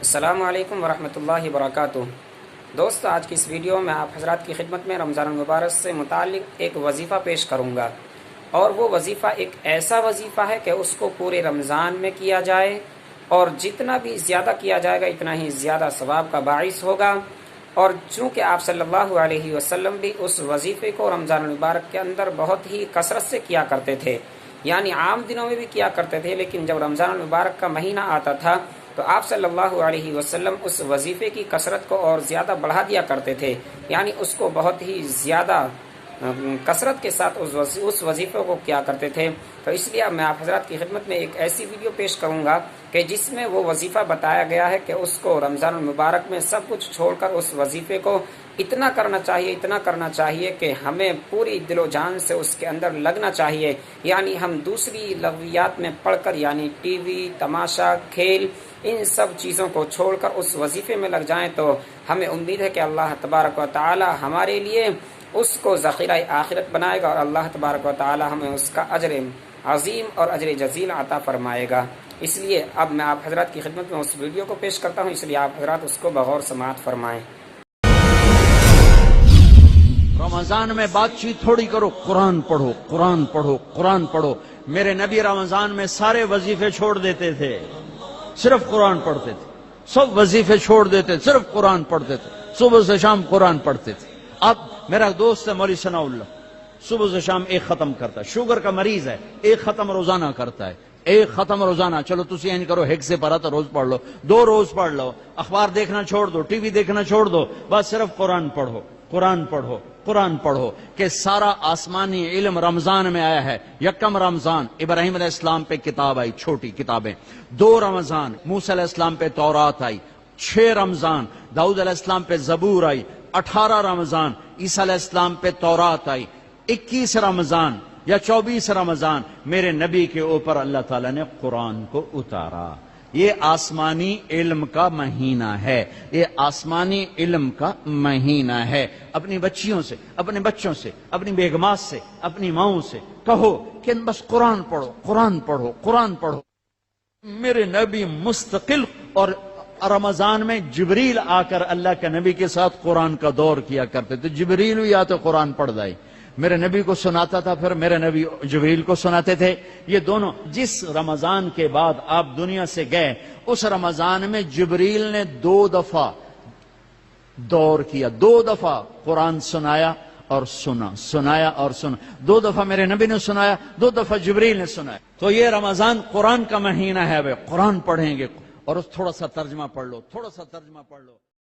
السلام علیکم ورحمۃ اللہ وبرکاتہ۔ دوست، آج کی اس ویڈیو میں آپ حضرات کی خدمت میں رمضان المبارک سے متعلق ایک وظیفہ پیش کروں گا، اور وہ وظیفہ ایک ایسا وظیفہ ہے کہ اس کو پورے رمضان میں کیا جائے، اور جتنا بھی زیادہ کیا جائے گا اتنا ہی زیادہ ثواب کا باعث ہوگا۔ اور چونکہ آپ صلی اللہ علیہ وسلم بھی اس وظیفے کو رمضان المبارک کے اندر بہت ہی کثرت سے کیا کرتے تھے، یعنی عام دنوں میں بھی کیا کرتے تھے، لیکن جب رمضان المبارک کا مہینہ آتا تھا تو آپ صلی اللہ علیہ وسلم اس وظیفے کی کثرت کو اور زیادہ بڑھا دیا کرتے تھے، یعنی اس کو بہت ہی زیادہ کثرت کے ساتھ اس وظیفے کو کیا کرتے تھے۔ تو اس لیے اب میں آپ حضرات کی خدمت میں ایک ایسی ویڈیو پیش کروں گا کہ جس میں وہ وظیفہ بتایا گیا ہے کہ اس کو رمضان المبارک میں سب کچھ چھوڑ کر اس وظیفے کو اتنا کرنا چاہیے کہ ہمیں پوری دل و جان سے اس کے اندر لگنا چاہیے، یعنی ہم دوسری لغویات میں پڑھ کر، یعنی ٹی وی، تماشا، کھیل، ان سب چیزوں کو چھوڑ کر اس وظیفے میں لگ جائیں تو ہمیں امید ہے کہ اللہ تبارک و تعالی ہمارے لیے اس کو ذخیرہ آخرت بنائے گا، اور اللہ تبارک و تعالی ہمیں اس کا اجر عظیم اور اجر جزیل عطا فرمائے گا۔ اس لیے اب میں آپ حضرات کی خدمت میں اس ویڈیو کو پیش کرتا ہوں، اس لیے آپ حضرات اس کو بغور سماعت فرمائیں۔ رمضان میں بات چیت تھوڑی کرو، قرآن پڑھو، قرآن پڑھو، قرآن پڑھو۔ میرے نبی رمضان میں سارے وظیفے چھوڑ دیتے تھے، صرف قرآن پڑھتے تھے، سب وظیفے چھوڑ دیتے، صرف قرآن پڑھتے تھے، صبح سے شام قرآن پڑھتے تھے۔ اب میرا دوست ہے مولوی ثناء اللہ، صبح سے شام ایک ختم کرتا ہے، شوگر کا مریض ہے، ایک ختم روزانہ کرتا ہے، ایک ختم روزانہ۔ چلو تسی این کرو، ہیک سے پڑھا تو روز پڑھ لو، 2 روز پڑھ لو، اخبار دیکھنا چھوڑ دو، ٹی وی دیکھنا چھوڑ دو، بس صرف قرآن پڑھو، قرآن پڑھو، قرآن پڑھو۔ کہ سارا آسمانی علم رمضان میں آیا ہے۔ یکم رمضان ابراہیم علیہ السلام پہ کتاب آئی، چھوٹی کتابیں۔ 2 رمضان موسیٰ علیہ السلام پہ تورات آئی۔ 6 رمضان داؤد علیہ السلام پہ زبور آئی۔ 18 رمضان عیسیٰ علیہ السلام پہ تورات آئی۔ 21 رمضان یا 24 رمضان میرے نبی کے اوپر اللہ تعالیٰ نے قرآن کو اتارا۔ یہ آسمانی علم کا مہینہ ہے، یہ آسمانی علم کا مہینہ ہے۔ اپنی بچیوں سے، اپنے بچوں سے، اپنی بیگمات سے، اپنی ماؤں سے کہو کہ بس قرآن پڑھو، قرآن پڑھو، قرآن پڑھو۔ میرے نبی مستقل، اور رمضان میں جبریل آ کر اللہ کے نبی کے ساتھ قرآن کا دور کیا کرتے تھے۔ جبریل بھی آتے قرآن پڑھ دائی، میرے نبی کو سناتا تھا، پھر میرے نبی جبریل کو سناتے تھے۔ یہ دونوں جس رمضان کے بعد آپ دنیا سے گئے، اس رمضان میں جبریل نے 2 دفعہ دور کیا، 2 دفعہ قرآن سنایا اور سنایا اور سنا۔ 2 دفعہ میرے نبی نے سنایا، 2 دفعہ جبریل نے سنایا۔ تو یہ رمضان قرآن کا مہینہ ہے، قرآن پڑھیں گے، اور تھوڑا سا ترجمہ پڑھ لو، تھوڑا سا ترجمہ پڑھ لو۔